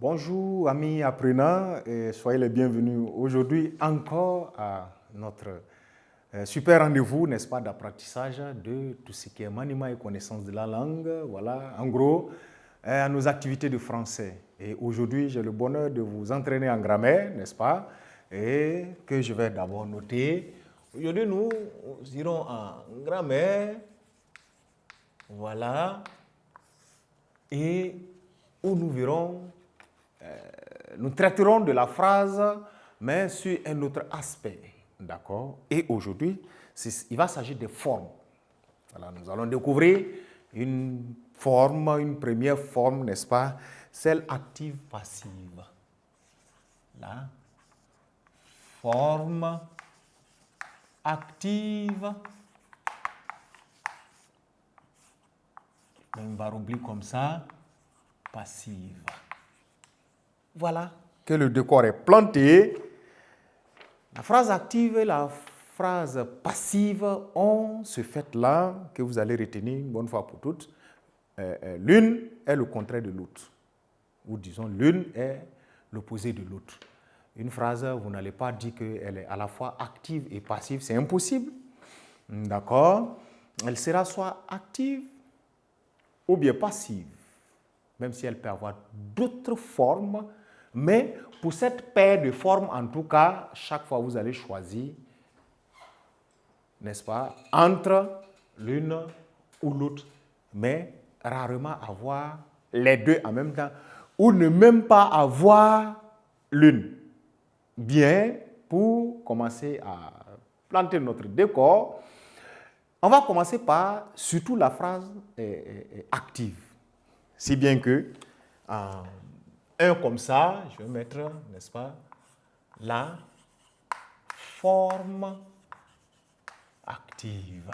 Bonjour amis apprenants et soyez les bienvenus aujourd'hui encore à notre super rendez-vous, n'est-ce pas, d'apprentissage de tout ce qui est maniement et connaissance de la langue, voilà, en gros, à nos activités de français. Et aujourd'hui, j'ai le bonheur de vous entraîner en grammaire, n'est-ce pas, et que je vais d'abord noter. Aujourd'hui, nous irons en grammaire, voilà, et où nous verrons nous traiterons de la phrase, mais sur un autre aspect. D'accord? Et aujourd'hui, il va s'agir des formes. Voilà, nous allons découvrir une forme, une première forme, n'est-ce pas? Celle active-passive. La forme active. On va oublier comme ça, passive. Voilà que le décor est planté. La phrase active et la phrase passive ont ce fait-là que vous allez retenir une bonne fois pour toutes. L'une est le contraire de l'autre. Ou disons, l'une est l'opposé de l'autre. Une phrase, vous n'allez pas dire qu'elle est à la fois active et passive. C'est impossible. D'accord? Elle sera soit active ou bien passive. Même si elle peut avoir d'autres formes. Mais pour cette paire de formes, en tout cas, chaque fois vous allez choisir, n'est-ce pas, entre l'une ou l'autre, mais rarement avoir les deux en même temps, ou ne même pas avoir l'une. Bien, pour commencer à planter notre décor, on va commencer par surtout la phrase active. Si bien que un comme ça, je vais mettre, n'est-ce pas, la forme active.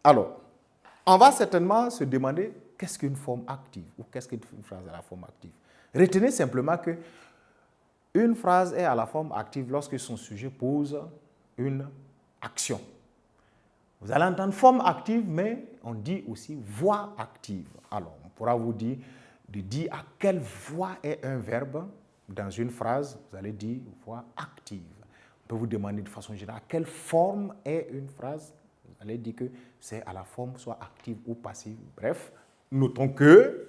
Alors, on va certainement se demander qu'est-ce qu'une forme active ou qu'est-ce qu'une phrase à la forme active. Retenez simplement que une phrase est à la forme active lorsque son sujet pose une action. Vous allez entendre forme active, mais on dit aussi voix active. Alors, on pourra vous dire de dire à quelle voix est un verbe dans une phrase. Vous allez dire voix active. On peut vous demander de façon générale à quelle forme est une phrase. Vous allez dire que c'est à la forme soit active ou passive. Bref, notons que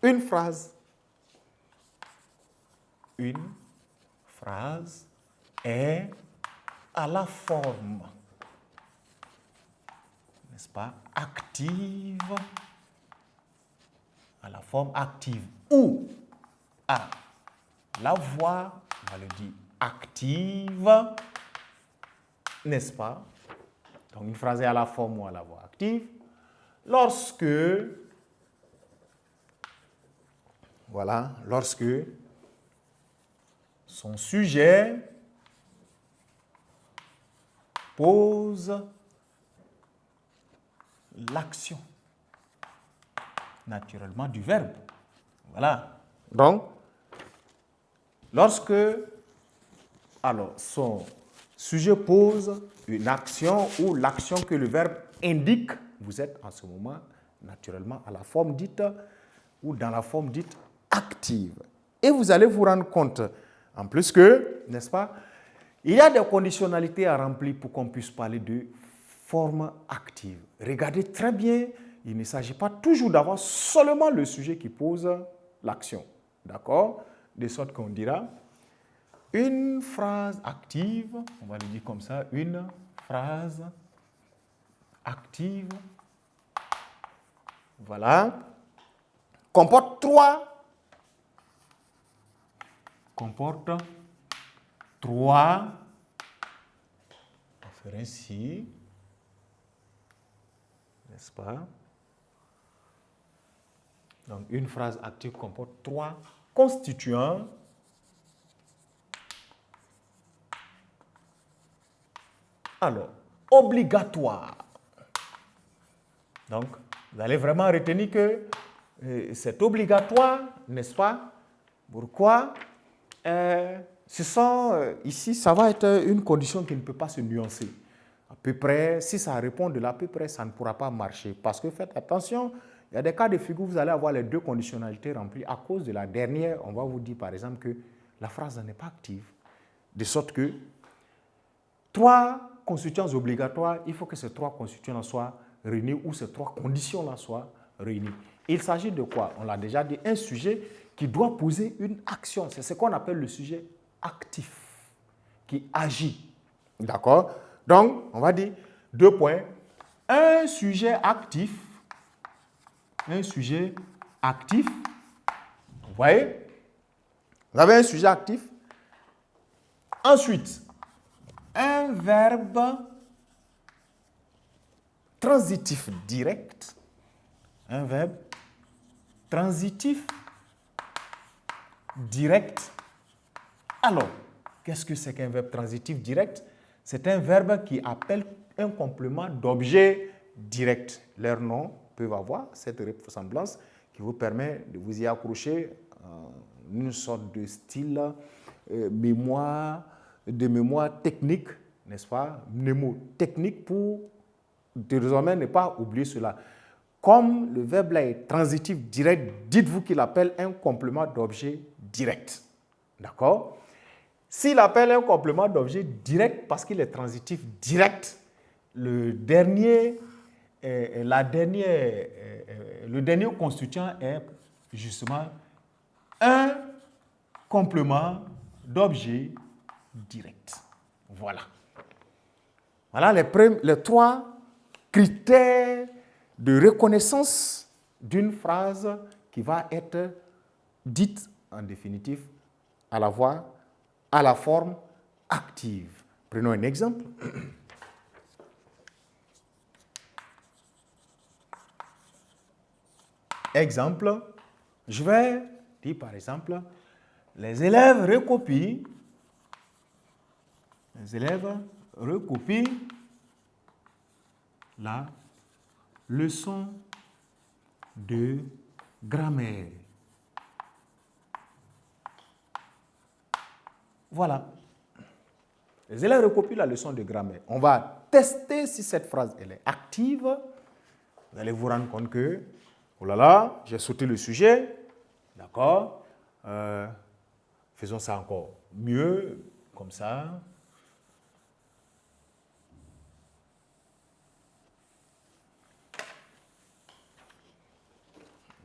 une phrase est à la forme, n'est-ce pas, active, à la forme active, ou à la voix, on va le dire, active, n'est-ce pas? Donc, une phrase est à la forme ou à la voix active lorsque, voilà, lorsque son sujet pose l'action, naturellement, du verbe. Voilà. Donc, lorsque son sujet pose une action ou l'action que le verbe indique, vous êtes en ce moment, naturellement, à la forme dite ou dans la forme dite active. Et vous allez vous rendre compte, en plus que, n'est-ce pas, il y a des conditionnalités à remplir pour qu'on puisse parler de forme active. Regardez très bien, il ne s'agit pas toujours d'avoir seulement le sujet qui pose l'action. D'accord? De sorte qu'on dira une phrase active, on va le dire comme ça, une phrase active, voilà, comporte trois on va faire ainsi, n'est-ce pas? Donc, une phrase active comporte trois constituants. Alors, obligatoire. Donc, vous allez vraiment retenir que c'est obligatoire, n'est-ce pas? Pourquoi? Ici, ça va être une condition qui ne peut pas se nuancer. À peu près, si ça répond de l'à peu près, ça ne pourra pas marcher. Parce que faites attention, Il y a des cas de figure où vous allez avoir les deux conditionnalités remplies. À cause de la dernière, on va vous dire par exemple que la phrase n'est pas active. De sorte que 3 constituants obligatoires, il faut que ces 3 constituants soient réunis ou ces 3 conditions-là soient réunies. Il s'agit de quoi? On l'a déjà dit, un sujet qui doit poser une action. C'est ce qu'on appelle le sujet actif, qui agit. D'accord? Donc, on va dire 2 points. Un sujet actif, vous voyez? Vous avez un sujet actif. Ensuite, un verbe transitif direct. Un verbe transitif direct. Alors, qu'est-ce que c'est qu'un verbe transitif direct? C'est un verbe qui appelle un complément d'objet direct. Leurs noms peuvent avoir cette ressemblance qui vous permet de vous y accrocher une sorte de style de mémoire technique, n'est-ce pas? Mnémotechnique pour désormais ne pas oublier cela. Comme le verbe là est transitif direct, dites-vous qu'il appelle un complément d'objet direct. D'accord? S'il appelle un complément d'objet direct parce qu'il est transitif direct, le dernier constituant est justement un complément d'objet direct. Voilà. Voilà les 3 critères de reconnaissance d'une phrase qui va être dite en définitive à la forme active. Prenons un exemple. Exemple, je vais dire par exemple, les élèves recopient la leçon de grammaire. Voilà. Les élèves recopient la leçon de grammaire. On va tester si cette phrase elle est active. Vous allez vous rendre compte que, oh là là, j'ai sauté le sujet. D'accord? Faisons ça encore mieux, comme ça.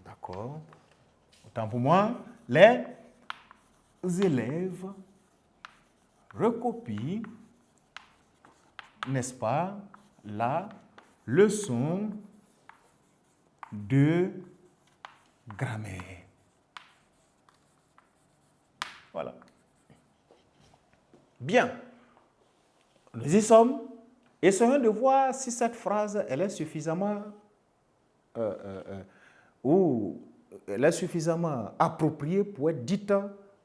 D'accord. Autant pour moi, les élèves recopient, n'est-ce pas, la leçon de grammaire. Voilà. Bien. Nous y sommes. Essayons de voir si cette phrase elle est suffisamment appropriée pour être dite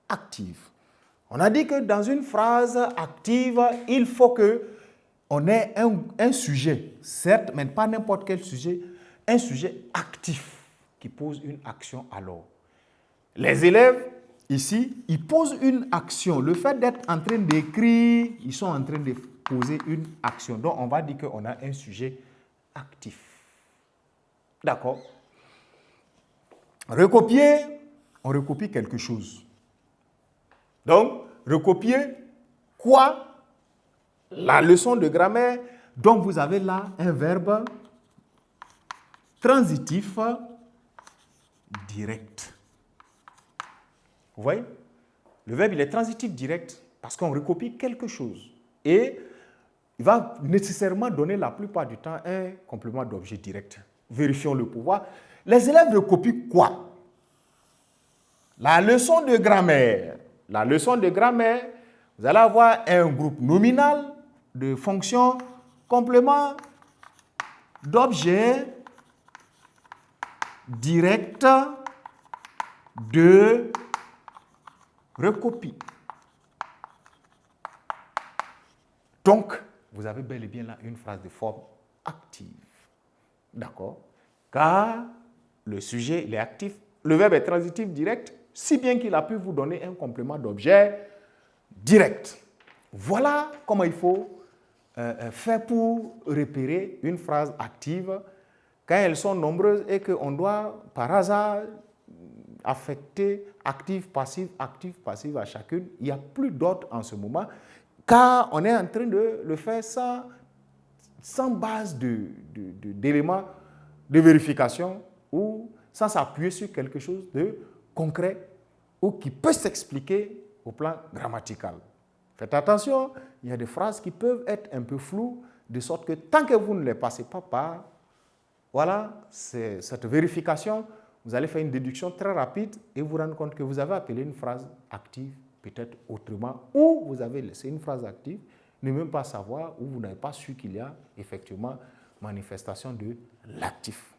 active. On a dit que dans une phrase active, il faut qu'on ait un sujet, certes, mais pas n'importe quel sujet, un sujet actif qui pose une action alors. Les élèves, ici, ils posent une action. Le fait d'être en train d'écrire, ils sont en train de poser une action. Donc, on va dire qu'on a un sujet actif. D'accord? Recopier, on recopie quelque chose. Donc, recopier quoi? La leçon de grammaire. Donc, vous avez là un verbe transitif direct. Vous voyez? Le verbe, il est transitif direct parce qu'on recopie quelque chose. Et il va nécessairement donner la plupart du temps un complément d'objet direct. Vérifions le pouvoir. Les élèves recopient quoi? La leçon de grammaire. La leçon de grammaire, vous allez avoir un groupe nominal de fonctions, complément d'objet direct de recopie. Donc, vous avez bel et bien là une phrase de forme active. D'accord? Car le sujet, il est actif. Le verbe est transitif direct, si bien qu'il a pu vous donner un complément d'objet direct. Voilà comment il faut faire pour repérer une phrase active quand elles sont nombreuses et qu'on doit par hasard affecter actif, passif à chacune, il n'y a plus d'ordre en ce moment, car on est en train de le faire sans base d'éléments de vérification ou sans s'appuyer sur quelque chose de concret ou qui peut s'expliquer au plan grammatical. Faites attention, il y a des phrases qui peuvent être un peu floues, de sorte que tant que vous ne les passez pas par cette vérification, vous allez faire une déduction très rapide et vous rendre compte que vous avez appelé une phrase active peut-être autrement, ou vous avez laissé une phrase active, ne même pas savoir, ou vous n'avez pas su qu'il y a effectivement manifestation de l'actif.